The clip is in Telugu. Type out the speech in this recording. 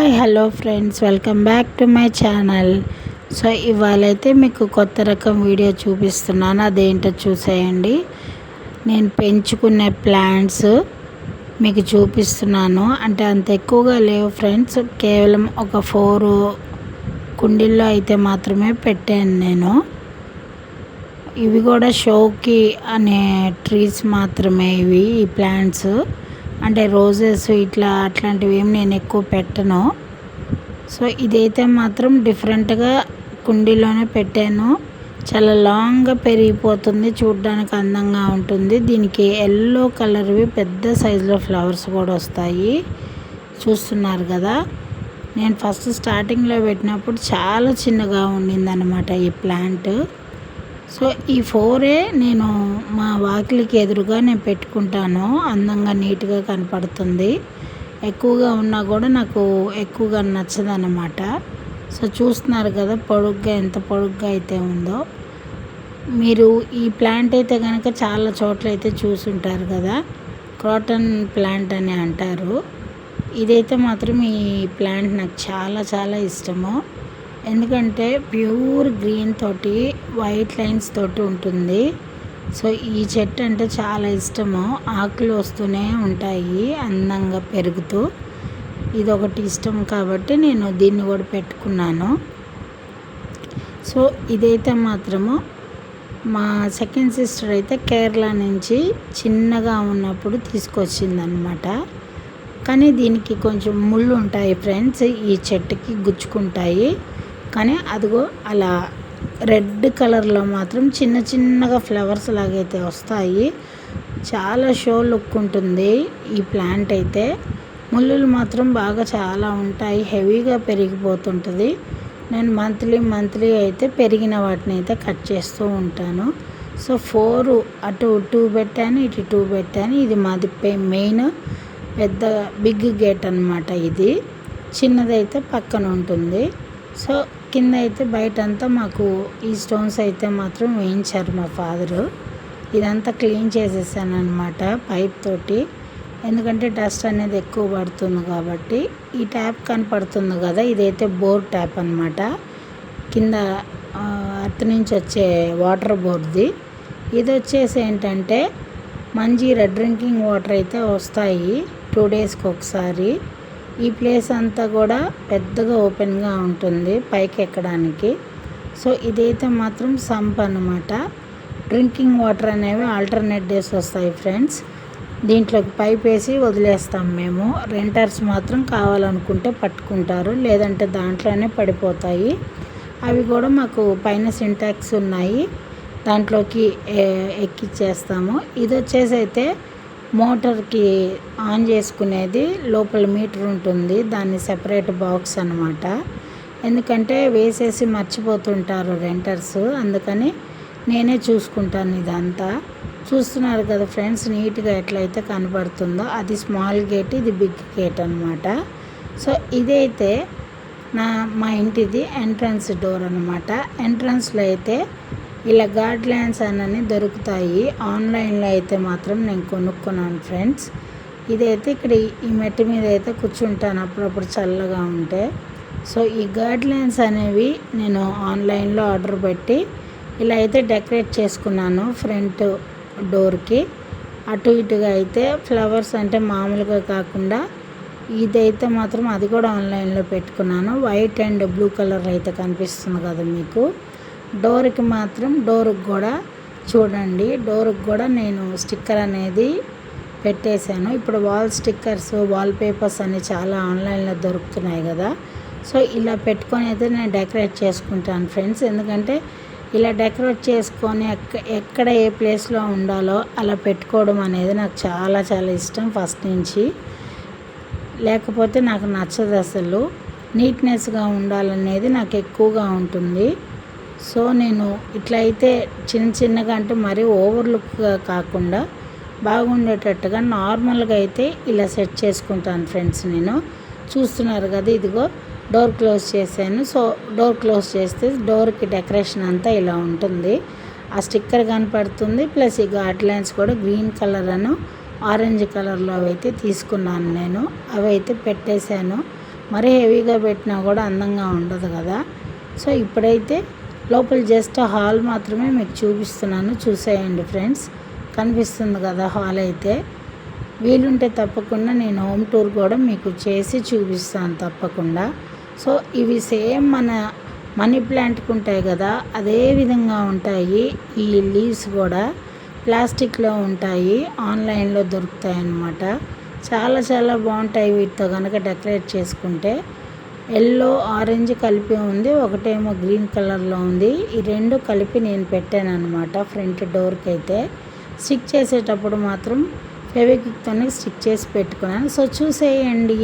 Hi hello friends, welcome back to my channel. So ఇవాళైతే మీకు కొత్త రకం వీడియో చూపిస్తున్నాను. అదేంటో చూసేయండి. నేను పెంచుకునే ప్లాంట్స్ మీకు చూపిస్తున్నాను. అంటే అంత ఎక్కువగా లేవు ఫ్రెండ్స్, కేవలం ఒక 4 కుండీల్లో అయితే మాత్రమే పెట్టాను నేను. ఇవి కూడా షోకి అనే ట్రీస్ మాత్రమే ఇవి, ఈ ప్లాంట్స్. అంటే రోజెస్ ఇట్లా అట్లాంటివి ఏమి నేను ఎక్కువ పెట్టను. సో ఇదైతే మాత్రం డిఫరెంట్గా కుండీలోనే పెట్టాను. చాలా లాంగ్గా పెరిగిపోతుంది, చూడడానికి అందంగా ఉంటుంది. దీనికి ఎల్లో కలర్వి పెద్ద సైజులో ఫ్లవర్స్ కూడా వస్తాయి. చూస్తున్నారు కదా, నేను ఫస్ట్ స్టార్టింగ్లో పెట్టినప్పుడు చాలా చిన్నగా ఉండిందన్నమాట ఈ ప్లాంట్. సో ఈ 4 నేను మా వాకిలికి ఎదురుగా నేను పెట్టుకుంటాను. అందంగా నీట్గా కనపడుతుంది. ఎక్కువగా ఉన్నా కూడా నాకు ఎక్కువగా నచ్చదన్నమాట. సో చూస్తున్నారు కదా పొడుగ్గా, ఎంత పొడుగ్గా అయితే ఉందో. మీరు ఈ ప్లాంట్ అయితే కనుక చాలా చోట్ల అయితే చూసుంటారు కదా, క్రాటన్ ప్లాంట్ అని అంటారు. ఇదైతే మాత్రం ఈ ప్లాంట్ నాకు చాలా చాలా ఇష్టము. ఎందుకంటే ప్యూర్ గ్రీన్ తోటి వైట్ లైన్స్ తోటి ఉంటుంది. సో ఈ చెట్టు అంటే చాలా ఇష్టము. ఆకులు వస్తూనే ఉంటాయి అందంగా పెరుగుతూ. ఇది ఒకటి ఇష్టం కాబట్టి నేను దీన్ని కూడా పెట్టుకున్నాను. సో ఇదైతే మాత్రము మా సెకండ్ సిస్టర్ అయితే కేరళ నుంచి చిన్నగా ఉన్నప్పుడు తీసుకొచ్చిందనమాట. కానీ దీనికి కొంచెం ముళ్ళు ఉంటాయి ఫ్రెండ్స్, ఈ చెట్టుకి గుచ్చుకుంటాయి. కానీ అదిగో అలా రెడ్ కలర్లో మాత్రం చిన్న చిన్నగా ఫ్లవర్స్ లాగైతే వస్తాయి. చాలా షో లుక్ ఉంటుంది ఈ ప్లాంట్ అయితే. ముళ్ళులు మాత్రం బాగా చాలా ఉంటాయి, హెవీగా పెరిగిపోతుంటుంది. నేను మంత్లీ అయితే పెరిగిన వాటిని అయితే కట్ చేస్తూ ఉంటాను. సో 4 అటు 2 పెట్టాను, ఇటు 2 పెట్టాను. ఇది మాది మెయిన్ పెద్ద బిగ్ గేట్ అన్నమాట. ఇది చిన్నదైతే పక్కన ఉంటుంది. సో కింద అయితే బయటంతా మాకు ఈ స్టోన్స్ అయితే మాత్రం వేయించారు మా ఫాదరు. ఇదంతా క్లీన్ చేసేసాను అనమాట పైప్ తోటి. ఎందుకంటే డస్ట్ అనేది ఎక్కువ పడుతుంది కాబట్టి. ఈ ట్యాప్ కనపడుతుంది కదా, ఇదైతే బోర్ ట్యాప్ అనమాట. కింద అర్త్ నుంచి వచ్చే వాటర్ బోర్ది. ఇది వచ్చేసి ఏంటంటే మంజీరా డ్రింకింగ్ వాటర్ అయితే వస్తాయి 2 డేస్కి ఒకసారి. ఈ ప్లేస్ అంతా కూడా పెద్దగా ఓపెన్గా ఉంటుంది పైకి ఎక్కడానికి. సో ఇదైతే మాత్రం సంప్ అనమాట. డ్రింకింగ్ వాటర్ అనేవి ఆల్టర్నేట్ డేస్ వస్తాయి ఫ్రెండ్స్. దీంట్లోకి పైప్ వేసి వదిలేస్తాం మేము. రెంటర్స్ మాత్రం కావాలనుకుంటే పట్టుకుంటారు, లేదంటే దాంట్లోనే పడిపోతాయి. అవి కూడా మాకు పైన సింటాక్స్ ఉన్నాయి, దాంట్లోకి ఎక్కిచ్చేస్తాము. ఇది వచ్చేసి అయితే మోటార్కి ఆన్ చేసుకునేది, లోపల మీటర్ ఉంటుంది, దాన్ని సెపరేట్ బాక్స్ అనమాట. ఎందుకంటే వేసేసి మర్చిపోతుంటారు రెంటర్స్, అందుకని నేనే చూసుకుంటాను ఇదంతా. చూస్తున్నారు కదా ఫ్రెండ్స్, నీట్గా ఎట్లయితే కనపడుతుందో. అది స్మాల్ గేట్, ఇది బిగ్ గేట్ అనమాట. సో ఇదైతే మా ఇంటిది ఎంట్రన్స్ డోర్ అనమాట. ఎంట్రన్స్లో అయితే ఇలా గార్డ్లాండ్స్ అని దొరుకుతాయి. ఆన్లైన్లో అయితే మాత్రం నేను కొనుక్కున్నాను ఫ్రెండ్స్. ఇదైతే ఇక్కడ ఈ మెట్టు మీద అయితే కూర్చుంటాను అప్పుడప్పుడు చల్లగా ఉంటే. సో ఈ గార్డ్లాండ్స్ అనేవి నేను ఆన్లైన్లో ఆర్డర్ పెట్టి ఇలా అయితే డెకరేట్ చేసుకున్నాను ఫ్రంట్ డోర్కి. అటు ఇటుగా అయితే ఫ్లవర్స్ అంటే మామూలుగా కాకుండా ఇదైతే మాత్రం అది కూడా ఆన్లైన్లో పెట్టుకున్నాను. వైట్ అండ్ బ్లూ కలర్ అయితే కనిపిస్తుంది కదా మీకు. డోర్కి మాత్రం డోర్కి కూడా చూడండి, డోర్కి కూడా నేను స్టిక్కర్ అనేది పెట్టేశాను. ఇప్పుడు వాల్ స్టిక్కర్స్, వాల్ పేపర్స్ అని చాలా ఆన్లైన్లో దొరుకుతున్నాయి కదా. సో ఇలా పెట్టుకొని అయితే నేను డెకరేట్ చేసుకుంటాను ఫ్రెండ్స్. ఎందుకంటే ఇలా డెకరేట్ చేసుకొని ఎక్కడ ఏ ప్లేస్లో ఉండాలో అలా పెట్టుకోవడం అనేది నాకు చాలా చాలా ఇష్టం ఫస్ట్ నుంచి. లేకపోతే నాకు నచ్చదు అసలు. నీట్నెస్గా ఉండాలనేది నాకు ఎక్కువగా ఉంటుంది. సో నేను ఇట్లా అయితే చిన్నగా అంటే మరీ ఓవర్ లుక్గా కాకుండా బాగుండేటట్టుగా నార్మల్గా అయితే ఇలా సెట్ చేసుకుంటాను ఫ్రెండ్స్ నేను. చూస్తున్నారు కదా, ఇదిగో డోర్ క్లోజ్ చేశాను. సో డోర్ క్లోజ్ చేస్తే డోర్కి డెకరేషన్ అంతా ఇలా ఉంటుంది. ఆ స్టిక్కర్ కనపడుతుంది, ప్లస్ ఈ గార్డ్లైన్స్ కూడా గ్రీన్ కలర్ ఆరెంజ్ కలర్లో అయితే తీసుకున్నాను నేను. అవి అయితే పెట్టేశాను. మరీ హెవీగా పెట్టినా కూడా అందంగా ఉండదు కదా. సో ఇప్పుడైతే లోపల జస్ట్ హాల్ మాత్రమే మీకు చూపిస్తున్నాను, చూసేయండి ఫ్రెండ్స్. కనిపిస్తుంది కదా హాల్ అయితే. వీలుంటే తప్పకుండా నేను హోమ్ టూర్ కూడా మీకు చేసి చూపిస్తాను తప్పకుండా. సో ఇవి సేమ్ మన మనీ ప్లాంట్కి ఉంటాయి కదా, అదే విధంగా ఉంటాయి. ఈ లీవ్స్ కూడా ప్లాస్టిక్లో ఉంటాయి, ఆన్లైన్లో దొరుకుతాయి అన్నమాట. చాలా చాలా బాగుంటాయి వీటితో కనుక డెకరేట్ చేసుకుంటే. ఎల్లో ఆరెంజ్ కలిపి ఉంది, ఒకటేమో గ్రీన్ కలర్లో ఉంది. ఈ రెండు కలిపి నేను పెట్టాను అనమాట ఫ్రంట్ డోర్కి అయితే. స్టిక్ చేసేటప్పుడు మాత్రం ఫెవిక్విక్తోనే స్టిక్ చేసి పెట్టుకున్నాను. సో చూసేయండి.